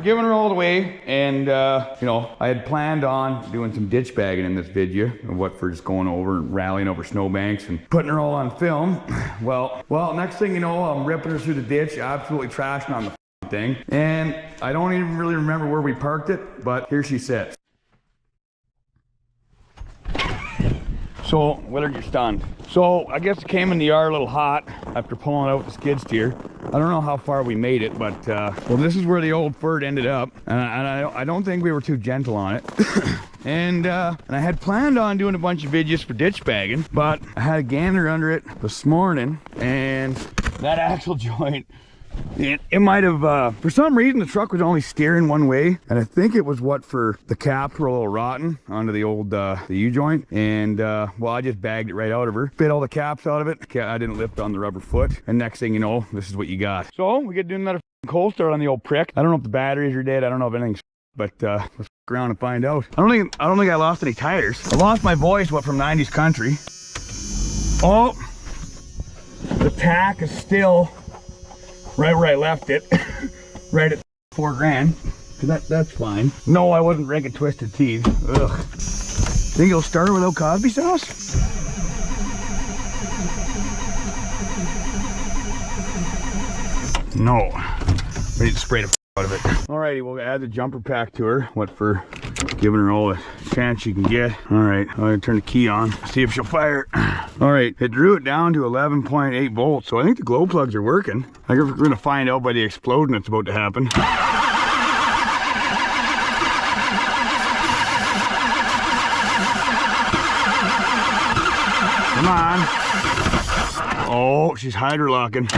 giving her all the way, and you know, I had planned on doing some ditch bagging in this video, what for just going over and rallying over snowbanks and putting her all on film. Well, next thing you know, I'm ripping her through the ditch, absolutely trashing on the thing, and I don't even really remember where we parked it, but here she sits. So, whether you're stunned. So, I guess it came in the yard a little hot after pulling out the skid steer. I don't know how far we made it, but, well, this is where the old Ford ended up. And I don't think we were too gentle on it. And I had planned on doing a bunch of videos for ditch bagging, but I had a gander under it this morning, and that axle joint, it might have, for some reason, the truck was only steering one way, and I think it was what for the caps were a little rotten onto the old, the U-joint, and, well, I just bagged it right out of her, bit all the caps out of it. I didn't lift on the rubber foot, and next thing you know, this is what you got. So, we get to do another cold start on the old prick. I don't know if the batteries are dead, I don't know if anything's, but, let's f around and find out. I don't think I lost any tires. I lost my voice, what, from 90s country. Oh, the tack is still right where I left it, right at 4 grand. That's fine. No, I wasn't drinking Twisted Tea. Ugh. Think it'll start without Cosby sauce? No. We need to spray the out of it. Alrighty, we'll add the jumper pack to her. What for giving her all the chance she can get. Alright, I'm gonna turn the key on, see if she'll fire. Alright, it drew it down to 11.8 volts, so I think the glow plugs are working. I guess we're gonna find out by the explosion that's about to happen. Come on. Oh, she's hydrolocking.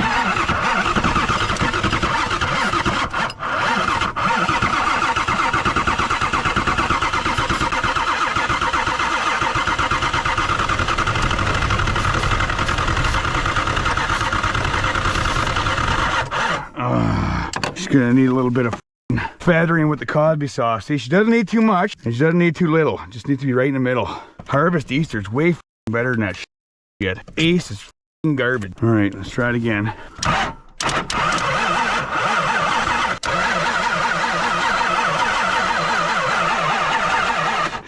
She's gonna need a little bit of feathering with the Cosby sauce. See, she doesn't need too much, and she doesn't need too little. Just needs to be right in the middle. Harvest Easter's way better than that shit. Ace is garbage. All right, let's try it again.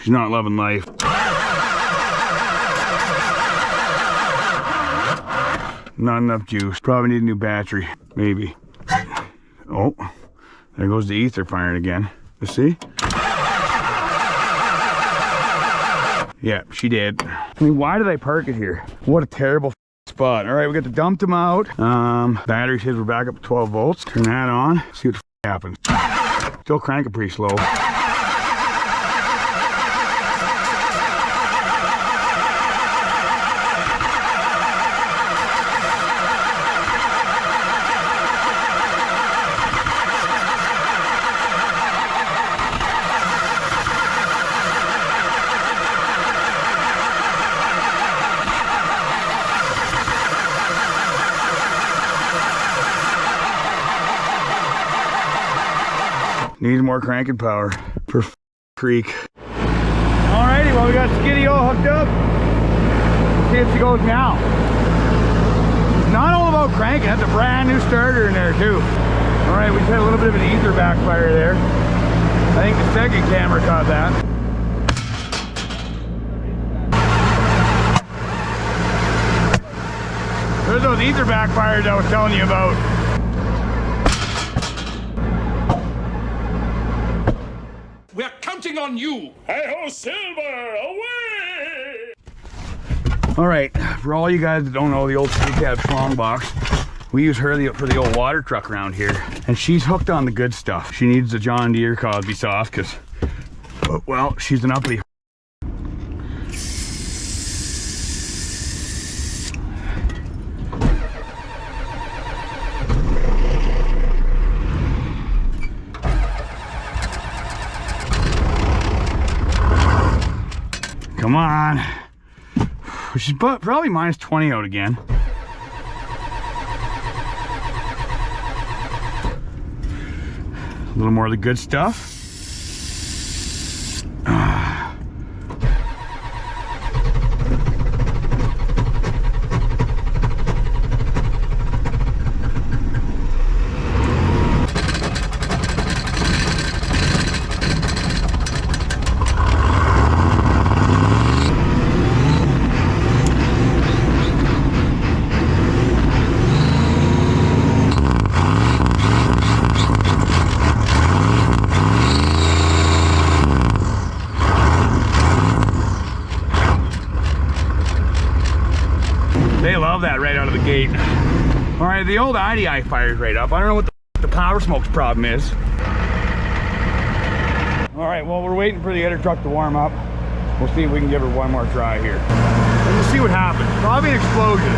She's not loving life. Not enough juice. Probably need a new battery, maybe. Oh, there goes the ether firing again. You see? Yeah, she did. I mean, why did I park it here? What a terrible spot. All right, we got to dump them out. Battery says we're back up to 12 volts. Turn that on. See what the happens. Still cranking pretty slow. Needs more cranking power for creek. Alrighty, well, we got Skiddy all hooked up. Let's see if she goes now. It's not all about cranking, that's a brand new starter in there too. Alright, we just had a little bit of an ether backfire there. I think the second camera caught that. There's those ether backfires I was telling you about. We're counting on you! Hey-ho, Silver! Away! Alright, for all you guys that don't know the old cab schlong box, we use her for the old water truck around here. And she's hooked on the good stuff. She needs the John Deere Cosby sauce because, well, she's an uppity. Come on. She's probably minus 20 out again. A little more of the good stuff. gate. All right, the old IDI fires right up. I don't know what the Powerstroke's problem is. All right, well, we're waiting for the other truck to warm up. We'll see if we can give her one more try here. And we'll see what happens. Probably an explosion.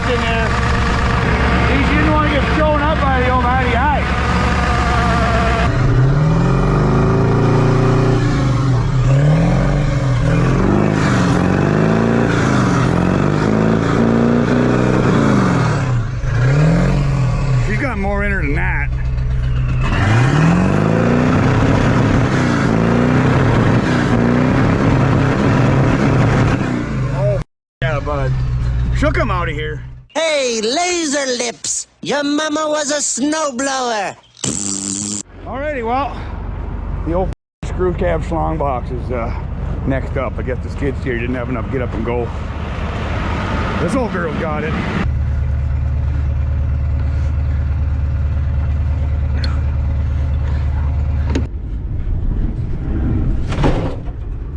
In there. She didn't want to get thrown up by the old IDI. She's got more in her than that. Oh, yeah, bud. She'll come out of here. Hey, laser lips! Your mama was a snowblower! Alrighty, well, the old screw cab schlong box is next up. I guess the skid steer didn't have enough get up and go. This old girl got it.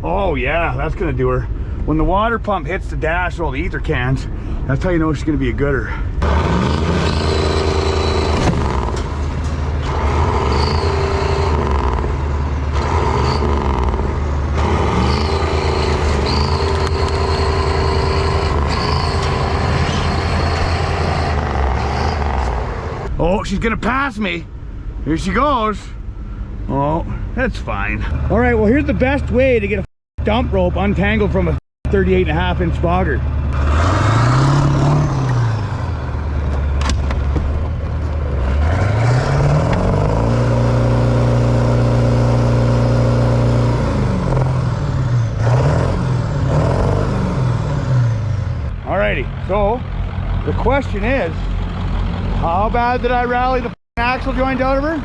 Oh yeah, that's gonna do her. When the water pump hits the dash, all the ether cans, that's how you know she's gonna be a gooder. Oh, she's gonna pass me. Here she goes. Oh, that's fine. All right, well, here's the best way to get a dump rope untangled from a 38.5-inch bogger. Alrighty, so the question is, how bad did I rally the axle joint out of her?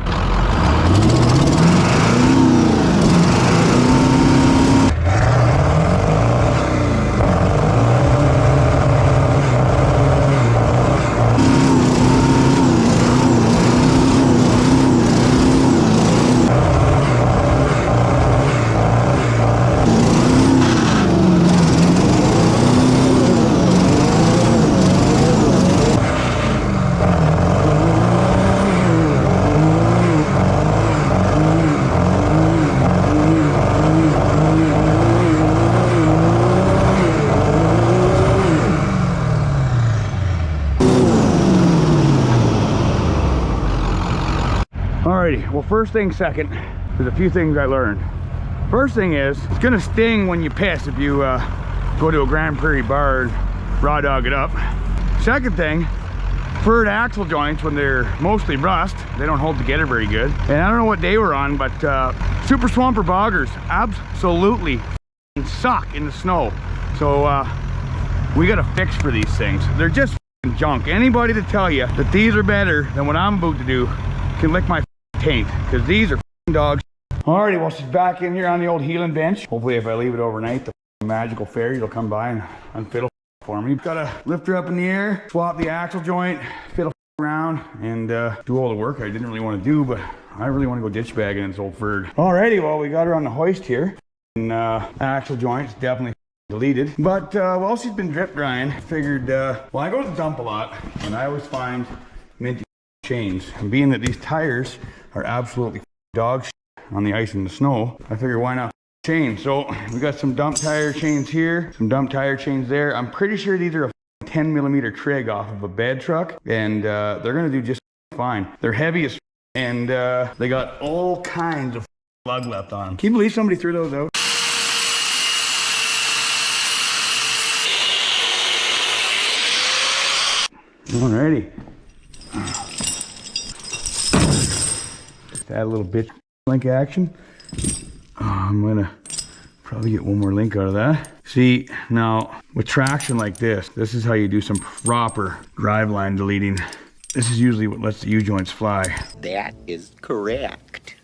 Alrighty, well, first thing second, there's a few things I learned. First thing is, it's gonna sting when you piss if you go to a Grand Prairie bar and raw dog it up. Second thing, furred axle joints, when they're mostly rust, they don't hold together very good. And I don't know what day we're on, but super swamper boggers absolutely suck in the snow. So we got a fix for these things. They're just junk. Anybody to tell you that these are better than what I'm about to do can lick my taint, because these are dogs. Alrighty, well, she's back in here on the old healing bench. Hopefully if I leave it overnight, the magical fairy will come by and unfiddle for me. Gotta lift her up in the air, swap the axle joint, fiddle around, and do all the work I didn't really want to do, but I really want to go ditch bagging this old furred. Alrighty, well, we got her on the hoist here, and axle joint's definitely deleted, but while she's been drip drying, I figured, well, I go to the dump a lot, and I always find minty chains, and being that these tires are absolutely dog shit on the ice and the snow, I figure why not chain. So we got some dump tire chains here, some dump tire chains there. I'm pretty sure these are a 10mm trig off of a bed truck, and they're gonna do just fine. They're heavy as and they got all kinds of lug left on them. Can you believe somebody threw those out? Alrighty. Just add a little bit link action. I'm gonna probably get one more link out of that. See, now with traction like this is how you do some proper driveline deleting. This is usually what lets the U-joints fly. That is correct.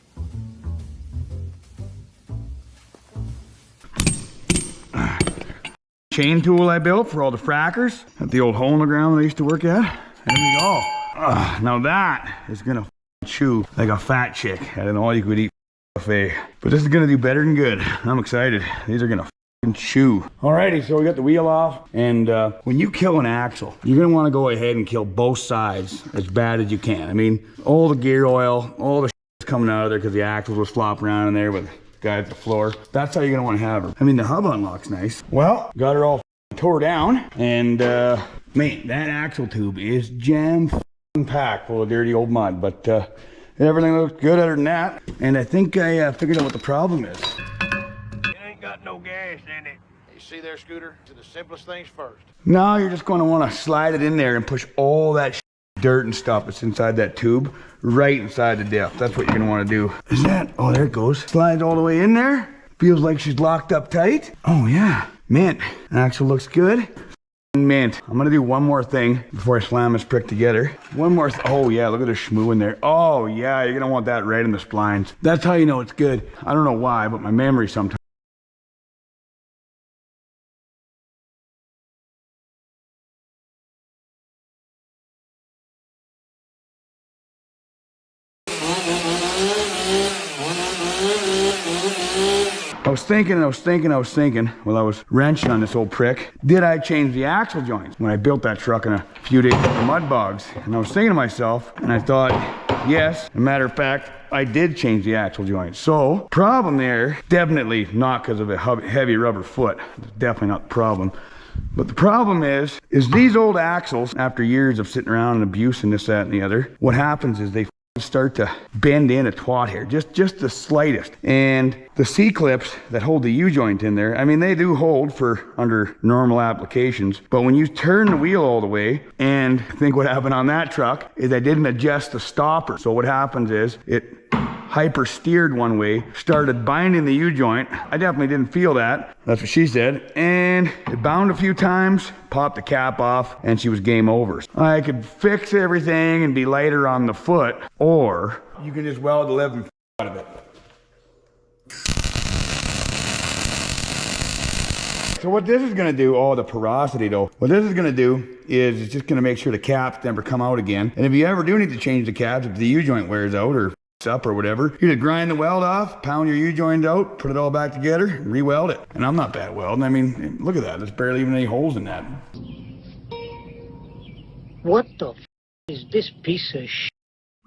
Chain tool I built for all the frackers at the old hole in the ground that I used to work at. There we go. Now that is gonna chew like a fat chick at an all-you-could-eat buffet. But this is gonna do better than good. I'm excited. These are gonna chew. Alrighty, so we got the wheel off, and when you kill an axle, you're gonna want to go ahead and kill both sides as bad as you can. I mean, all the gear oil, all the shit's coming out of there because the axles was flopping around in there with the guy at the floor. That's how you're gonna want to have her. I mean, the hub unlock's nice. Well, got her all tore down, and man, that axle tube is jam packed full of dirty old mud, but everything looks good other than that. And I think I figured out what the problem is. Got no gas in it. You see there, Scooter? Do the simplest things first. No, you're just going to want to slide it in there and push all that dirt and stuff that's inside that tube right inside the diff. That's what you're going to want to do. Is that? Oh, there it goes. Slides all the way in there. Feels like she's locked up tight. Oh, yeah. Mint. Axle looks good. Mint. I'm going to do one more thing before I slam this prick together. One more. Oh, yeah. Look at the schmoo in there. Oh, yeah. You're going to want that right in the splines. That's how you know it's good. I don't know why, but my memory sometimes. I was thinking while I was wrenching on this old prick, did I change the axle joints when I built that truck in a few days with the mud bogs? And I was thinking to myself, and I thought, yes, as a matter of fact, I did change the axle joints. So, problem there, definitely not because of a heavy rubber foot. It's definitely not the problem. But the problem is these old axles, after years of sitting around and abuse and this, that, and the other, what happens is they start to bend in a twat here, just the slightest. And the C-clips that hold the U-joint in there, I mean, they do hold for under normal applications, but when you turn the wheel all the way, and I think what happened on that truck is I didn't adjust the stopper. So what happens is it hyper steered one way, started binding the U-joint. I definitely didn't feel that. That's what she said. And it bound a few times, popped the cap off, and she was game over. I could fix everything and be lighter on the foot, or you can just weld the living out of it. So what this is gonna do, oh, the porosity though. What this is gonna do is it's just gonna make sure the caps never come out again. And if you ever do need to change the caps, if the U-joint wears out or up or whatever, you just grind the weld off, pound your U-joint out, put it all back together, re-weld it. And I'm not bad welding. I mean, look at that. There's barely even any holes in that. What the f is this piece of sh*?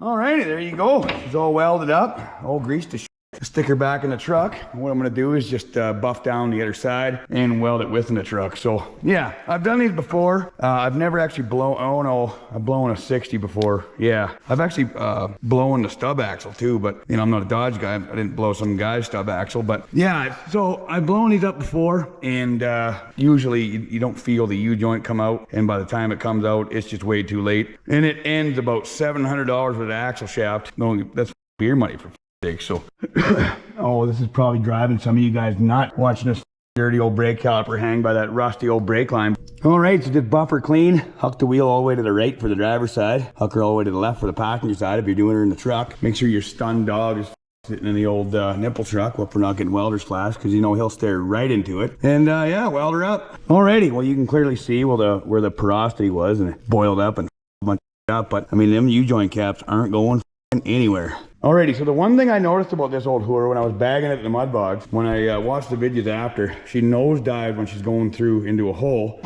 Alrighty, there you go. It's all welded up, all greased to sh*. Stick her back in the truck. And what I'm gonna do is just buff down the other side and weld it within the truck. So yeah, I've done these before. I've never actually blown, oh no, I've blown a 60 before. Yeah, I've actually blown the stub axle too, but you know, I'm not a Dodge guy. I didn't blow some guy's stub axle, but yeah, so I've blown these up before, and usually you don't feel the U-joint come out, and by the time it comes out, it's just way too late. And it ends about $700 with the axle shaft. No, that's beer money for so oh, this is probably driving some of you guys nuts, watching this dirty old brake caliper hang by that rusty old brake line. All right, so just buffer clean, huck the wheel all the way to the right for the driver's side, huck her all the way to the left for the passenger side if you're doing her in the truck. Make sure your stunned dog is sitting in the old nipple truck. Well, we're not getting welder's flash, because you know he'll stare right into it. And yeah, weld her up. Alrighty, well, you can clearly see where the porosity was, and it boiled up and a bunch up, but I mean, them U-joint caps aren't going anywhere. Alrighty, so the one thing I noticed about this old whore when I was bagging it in the mud bogs, when I watched the videos after, she nosedived when she's going through into a hole.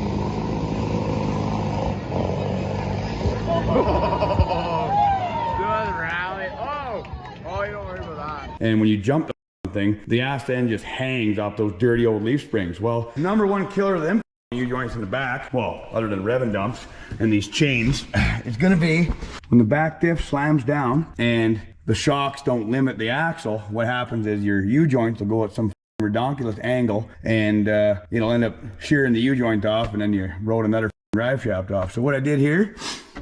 And when you jump the thing, the ass end just hangs off those dirty old leaf springs. Well, number one killer of them U-joints in the back, well, other than revving dumps and these chains, is gonna be when the back diff slams down and the shocks don't limit the axle. What happens is your U-joints will go at some redonkulous angle, and it'll end up shearing the U-joint off, and then you rode another drive shaft off. So what I did here,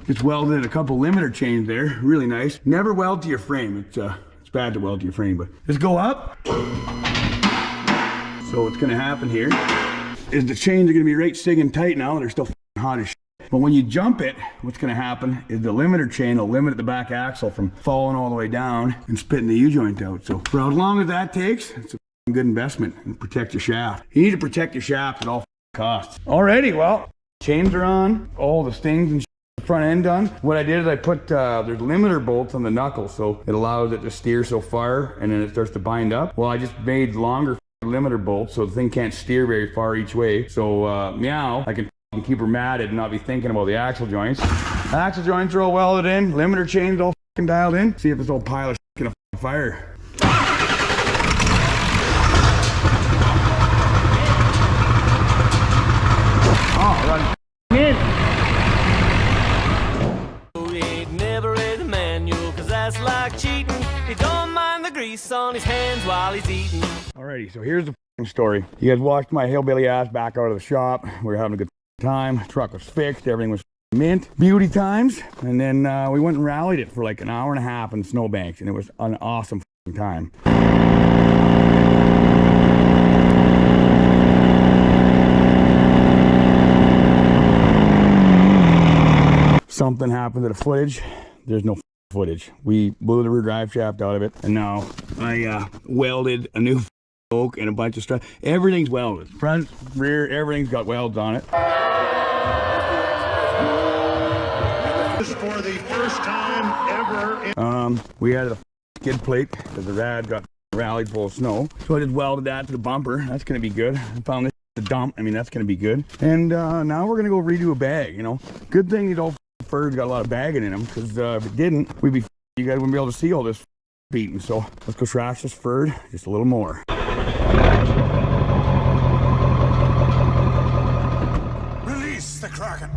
just welded a couple limiter chains there, really nice. Never weld to your frame. It's bad to weld to your frame, but just go up. So what's gonna happen here is the chains are gonna be right sig and tight now. They're still hot as shit. But when you jump it, what's gonna happen is the limiter chain will limit the back axle from falling all the way down and spitting the U-joint out. So for as long as that takes, it's a good investment, and protect your shaft. You need to protect your shaft at all costs. Alrighty, well, chains are on, all the stings and front end done. What I did is I put, there's limiter bolts on the knuckle, so it allows it to steer so far and then it starts to bind up. Well, I just made longer limiter bolts so the thing can't steer very far each way. So meow, I can keep her matted and not be thinking about the axle joints. Axle joints are all welded in, limiter chains all dialed in. See if this old pile of gonna fire. Oh, run in. He ain't never read the manual, cause that's like cheating. He don't mind the grease on his hands while he's eating. Alrighty, so here's the story. You guys watched my hillbilly ass back out of the shop. We were having a good time. Truck was fixed, everything was mint, beauty times. And then we went and rallied it for like an hour and a half in the snowbanks, and it was an awesome time. Something happened to the footage. There's no footage. We blew the rear drive shaft out of it, and now I welded a new yoke and a bunch of stuff. Everything's welded. Front, rear, everything's got welds on it. For the first time ever. We added a skid plate because the rad got rallied full of snow. So I just welded that to the bumper. That's gonna be good. I found this the dump. I mean, that's gonna be good. And now we're gonna go redo a bag, you know. Good thing these old furs got a lot of bagging in them, because if it didn't, you guys wouldn't be able to see all this beating. So let's go trash this fur just a little more. Release the Kraken.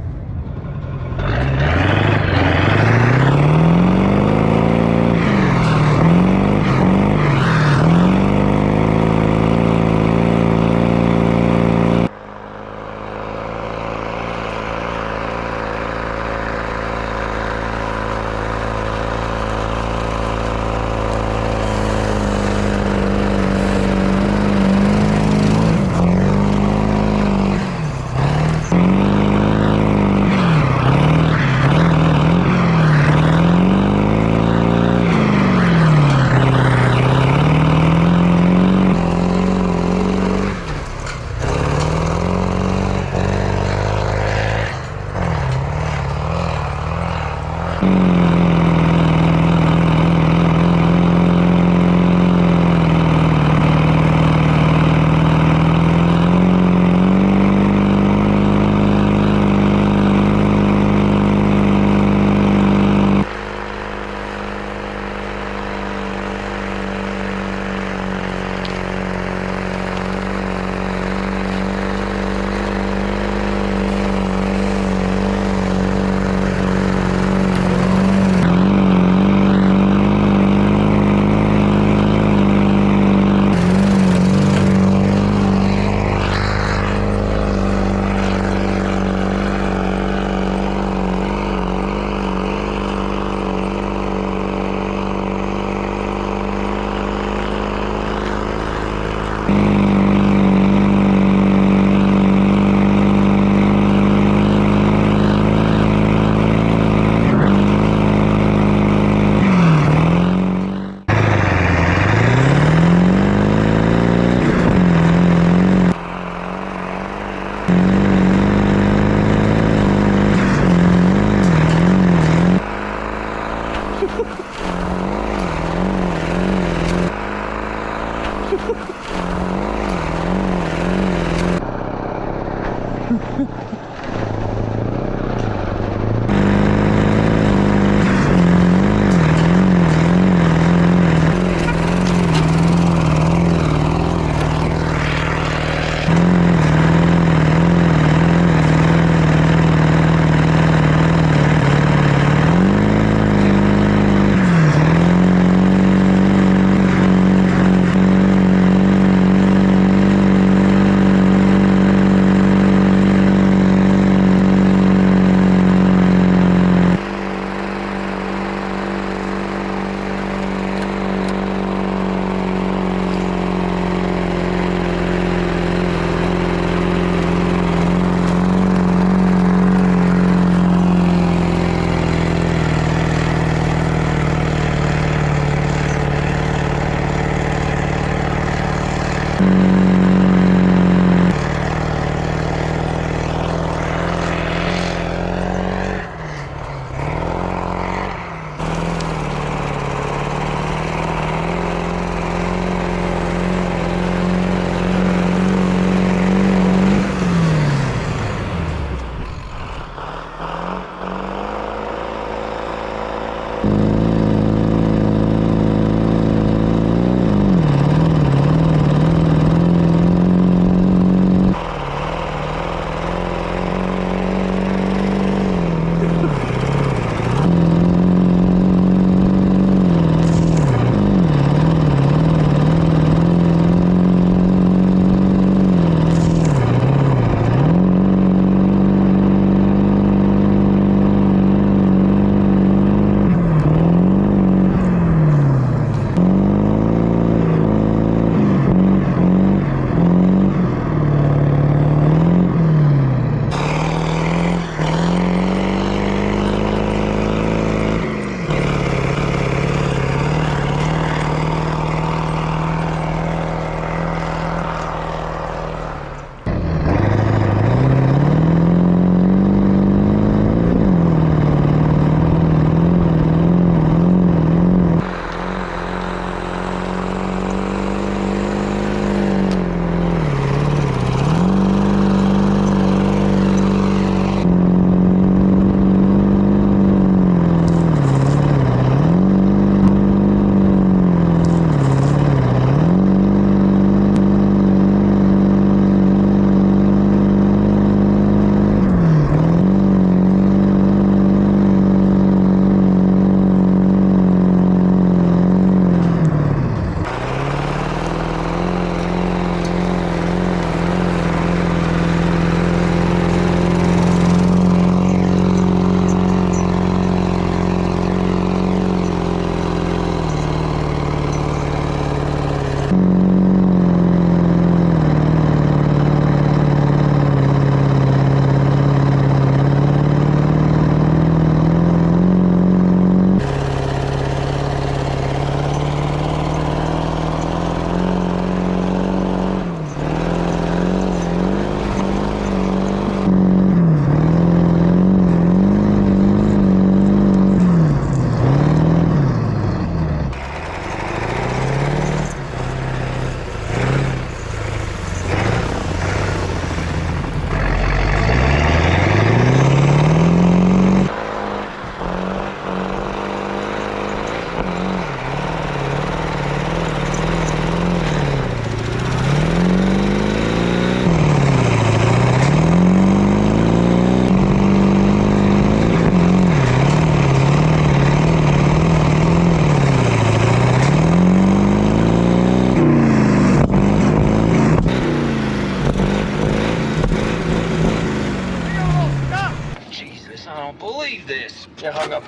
You hung up.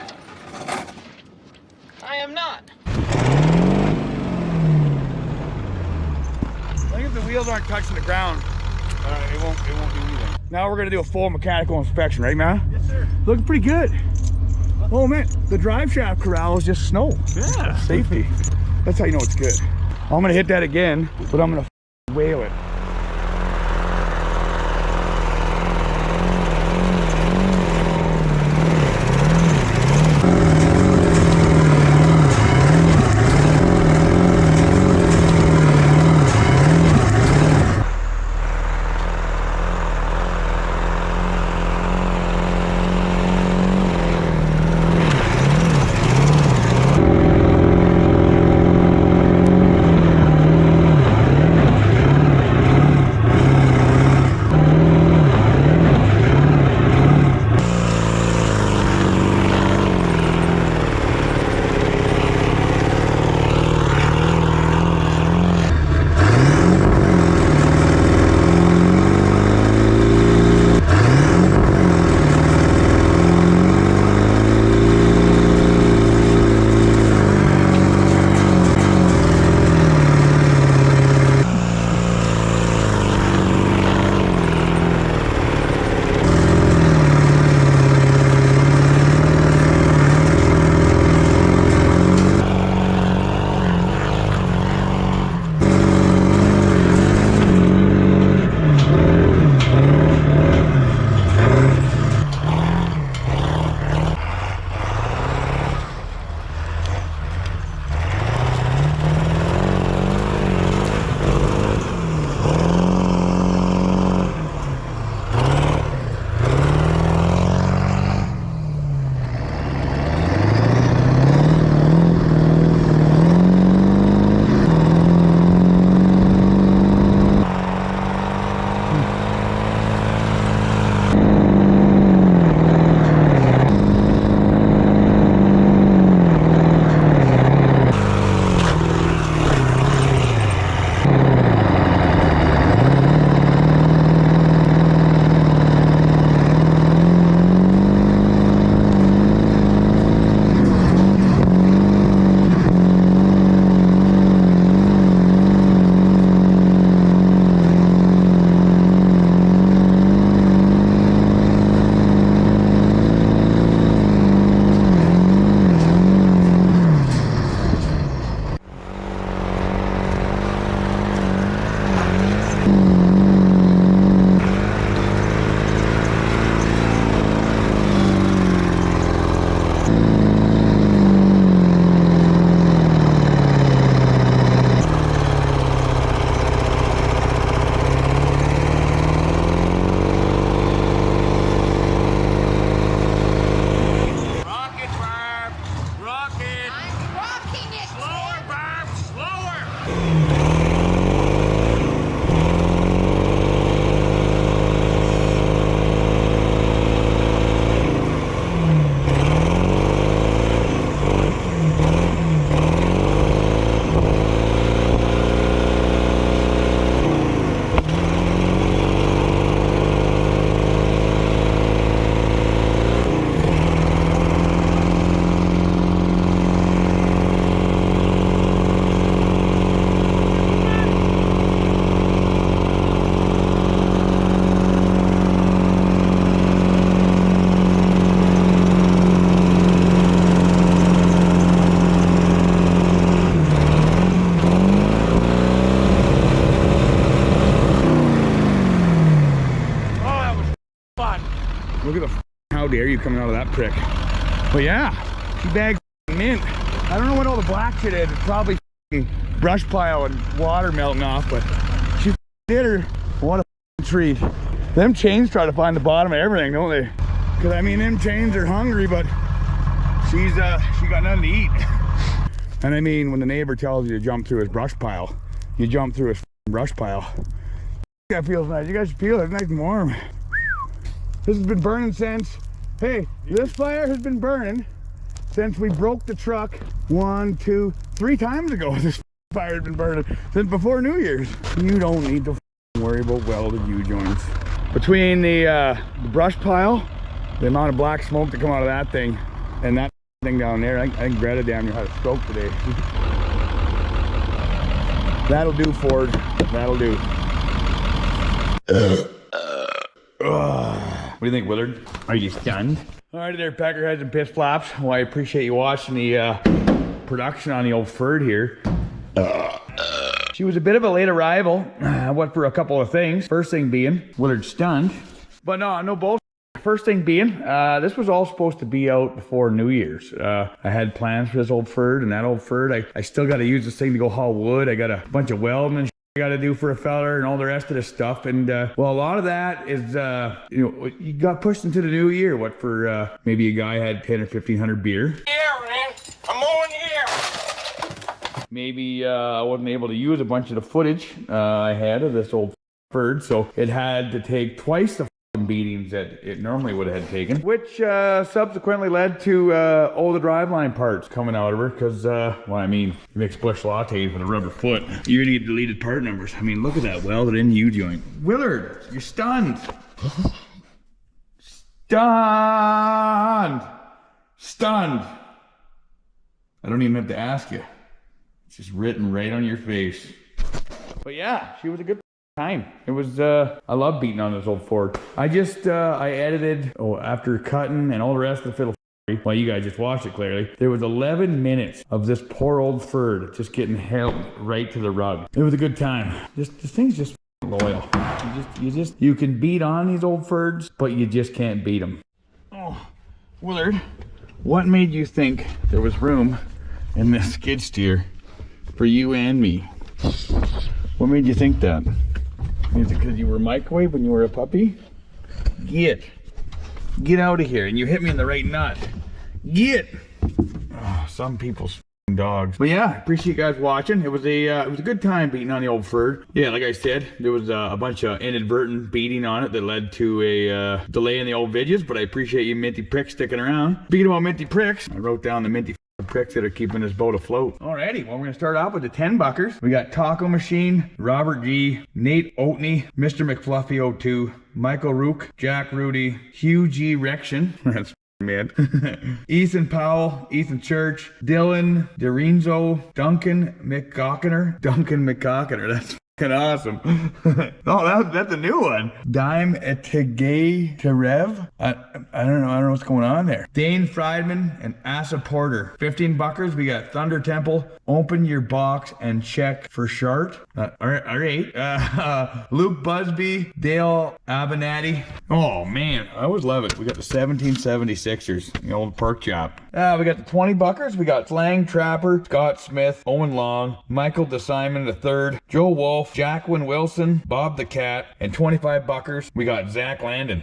I am not. I think if the wheels aren't touching the ground, it won't do anything. Now we're gonna do a full mechanical inspection, right, man? Yes, sir. Looking pretty good. Oh man, the drive shaft corral is just snow. Yeah. Safety. That's how you know it's good. I'm gonna hit that again, but I'm gonna whale it. How dare you coming out of that prick. But yeah, she bagged mint. I don't know what all the black shit is. It's probably brush pile and water melting off, but she did her. What a treat. Them chains try to find the bottom of everything, don't they? Because I mean, them chains are hungry, but she got nothing to eat. And I mean, when the neighbor tells you to jump through his brush pile, you jump through his brush pile. That feels nice. You guys feel it. It's nice and warm. This has been burning since, hey, this fire has been burning since we broke the truck 1, 2, 3 times ago. This fire has been burning since before New Year's. You don't need to worry about welded U-joints. Between the brush pile, the amount of black smoke that come out of that thing, And that thing down there, I think Greta damn near had a stroke today. That'll do, Ford. That'll do. What do you think, Willard? Are you stunned? Alrighty there, peckerheads and piss flops. Well, I appreciate you watching the production on the old Ferd here. She was a bit of a late arrival. What for a couple of things. First thing being, Willard stunned. But no bullshit. First thing being, this was all supposed to be out before New Year's. I had plans for this old Ferd, and that old Ferd, I still got to use this thing to go haul wood. I got a bunch of welding and shit I got to do for a feller and all the rest of this stuff. And well, a lot of that is, you got pushed into the new year. What for maybe a guy had 10 or 1,500 beer. Yeah, man. Come on here. Maybe I wasn't able to use a bunch of the footage I had of this old Ferd, so it had to take twice the beatings that it normally would have had taken, which subsequently led to all the driveline parts coming out of her, because well, I mean, you make splish lattes with a rubber foot, you need deleted part numbers. I mean, look at that welded in U-joint. Willard, you're stunned. Stunned. I don't even have to ask you. It's just written right on your face. But yeah, she was a good time. It was, I love beating on this old Ford. I just, I edited, after cutting and all the rest of the fiddle, well, you guys just watched it clearly. There was 11 minutes of this poor old Ferd just getting held right to the rug. It was a good time. This thing's just loyal. You can beat on these old Ferds, but you just can't beat them. Oh, Willard, what made you think there was room in this skid steer for you and me? What made you think that? Is it because you were microwave when you were a puppy? Get out of here. And you hit me in the right nut. Get. Oh, some people's dogs. But yeah, I appreciate you guys watching. It was a good time beating on the old Ferd. Yeah, like I said, there was a bunch of inadvertent beating on it that led to a delay in the old videos, but I appreciate you minty pricks sticking around. Speaking about minty pricks, I wrote down the minty pricks that are keeping this boat afloat. Alrighty, well, we're gonna start off with the 10 buckers. We got Taco Machine, Robert G, Nate Oatney, Mr. McFluffy 02, Michael Rook, Jack Rudy, Hugh G Rection. That's man. Ethan Powell, Ethan Church, Dylan DeRenzo, Duncan McGockiner. That's fucking awesome. Oh, that's a new one. Dime Etegay Terev. I don't know what's going on there. Dane Friedman and Asa Porter. 15 buckers. We got Thunder Temple. Open your box and check for shart. All right. Luke Busby, Dale Abenati. Oh man, I always love it. We got the 1776ers, the old pork chop. We got the 20 buckers. We got Slang Trapper, Scott Smith, Owen Long, Michael DeSimon III, Joe Wolf, Jacqueline Wilson, Bob the Cat, and 25 buckers. We got Zach Landon.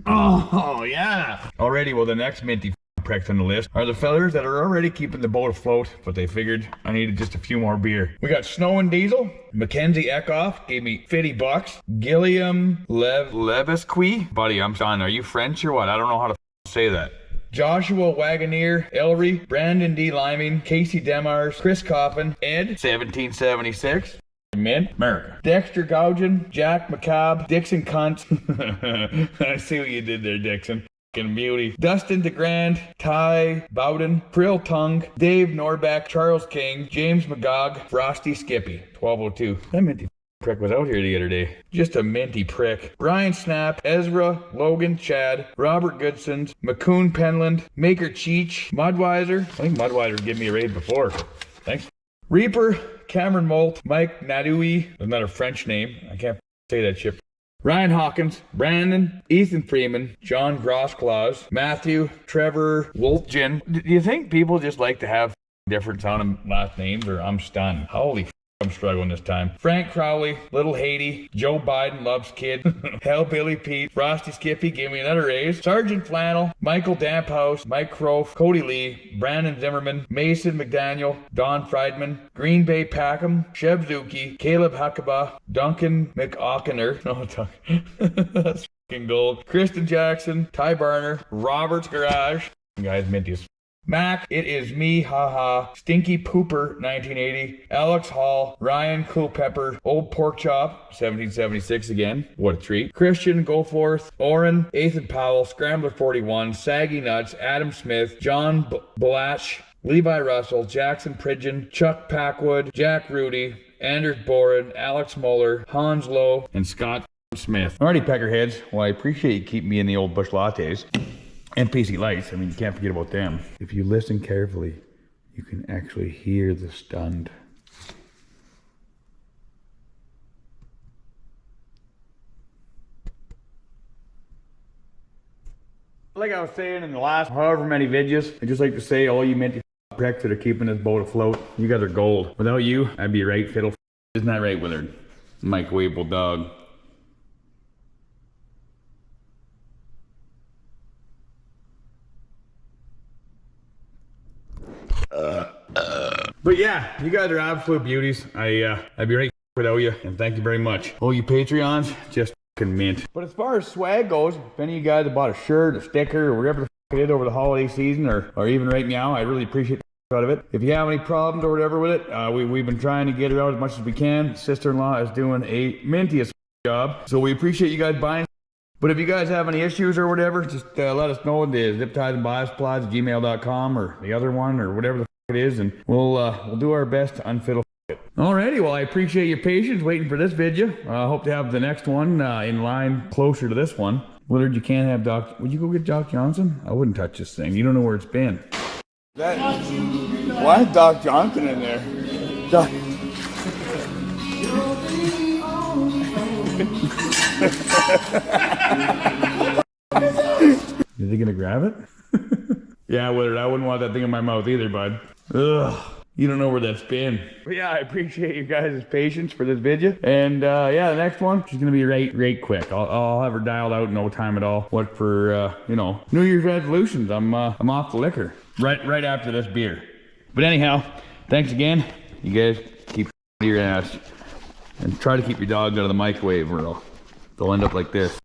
Oh yeah. Already, well, the next minty pricks on the list are the fellers that are already keeping the boat afloat, but they figured I needed just a few more beer. We got Snow and Diesel. Mackenzie Eckhoff gave me 50 bucks. Gilliam Levisque. Buddy, I'm Sean. Are you French or what? I don't know how to say that. Joshua Wagoneer, Ellery, Brandon D. Liming, Casey Demars, Chris Coffin, Ed, 1776. Mid America. Dexter Gougen, Jack McCabe, Dixon Cunt. I see what you did there, Dixon. Fucking beauty. Dustin DeGrand, Ty Bowden, Krill Tung, Dave Norbeck, Charles King, James McGog, Frosty Skippy, 1202. That minty prick was out here the other day. Just a minty prick. Brian Snap, Ezra, Logan, Chad, Robert Goodsons, McCoon Penland, Maker Cheech, Mudweiser. I think Mudweiser gave me a raid before. Thanks. Reaper, Cameron Molt, Mike Nadui, another French name. I can't say that shit. Ryan Hawkins, Brandon, Ethan Freeman, John Grossclaws, Matthew, Trevor, Wolfgen. Do you think people just like to have different sounding last names, or I'm stunned? Holy f***, I'm struggling this time. Frank Crowley, Little Haiti, Joe Biden loves kid, Hellbilly Pete, Frosty Skippy gave me another raise, Sergeant Flannel, Michael Damphouse, Mike Croft, Cody Lee, Brandon Zimmerman, Mason McDaniel, Don Friedman, Green Bay Packham, Sheb Zuki, Caleb Huckabah, Duncan McAukener, that's fucking gold, Kristen Jackson, Ty Barner, Robert's Garage, guys, minty as Mac, it is me, haha. Stinky Pooper, 1980. Alex Hall, Ryan Culpepper, Old Pork Chop, 1776 again. What a treat. Christian Goforth, Oren, Ethan Powell, Scrambler 41, Saggy Nuts, Adam Smith, John Blash, Levi Russell, Jackson Pridgeon, Chuck Packwood, Jack Rudy, Anders Boren, Alex Muller, Hans Lowe, and Scott Smith. Alrighty, peckerheads. Well, I appreciate you keeping me in the old bush lattes. And PC lights, I mean, you can't forget about them. If you listen carefully, you can actually hear the stunned. Like I was saying in the last however many videos, I'd just like to say all you minty pricks that are keeping this boat afloat, you guys are gold. Without you, I'd be right fiddle. Isn't that right, Willard? Microwavable dog. But yeah, you guys are absolute beauties. I'd be right without you, and thank you very much. Oh, you Patreons, just fucking mint. But as far as swag goes, if any of you guys have bought a shirt, a sticker, or whatever the fuck it is over the holiday season, or even right now, I really appreciate the out of it. If you have any problems or whatever with it, we've been trying to get it out as much as we can. Sister-in-law is doing a mintiest job, so we appreciate you guys buying. But if you guys have any issues or whatever, just let us know at the ziptiesandbiasplies@gmail.com or the other one or whatever the it is, and we'll do our best to unfiddle it. Alrighty, well I appreciate your patience waiting for this video. I hope to have the next one in line closer to this one. Willard, you can't have Doc. Would you go get Doc Johnson? I wouldn't touch this thing. You don't know where it's been. Why is Doc Johnson in there? Doc. Is he gonna grab it? Yeah, Willard, I wouldn't want that thing in my mouth either, bud. Ugh, you don't know where that's been. But yeah, I appreciate you guys' patience for this video. And yeah, the next one, she's gonna be right quick. I'll have her dialed out in no time at all. What for, you know, New Year's resolutions. I'm off the liquor. Right after this beer. But anyhow, thanks again. You guys keep your ass. And try to keep your dogs out of the microwave or they'll end up like this.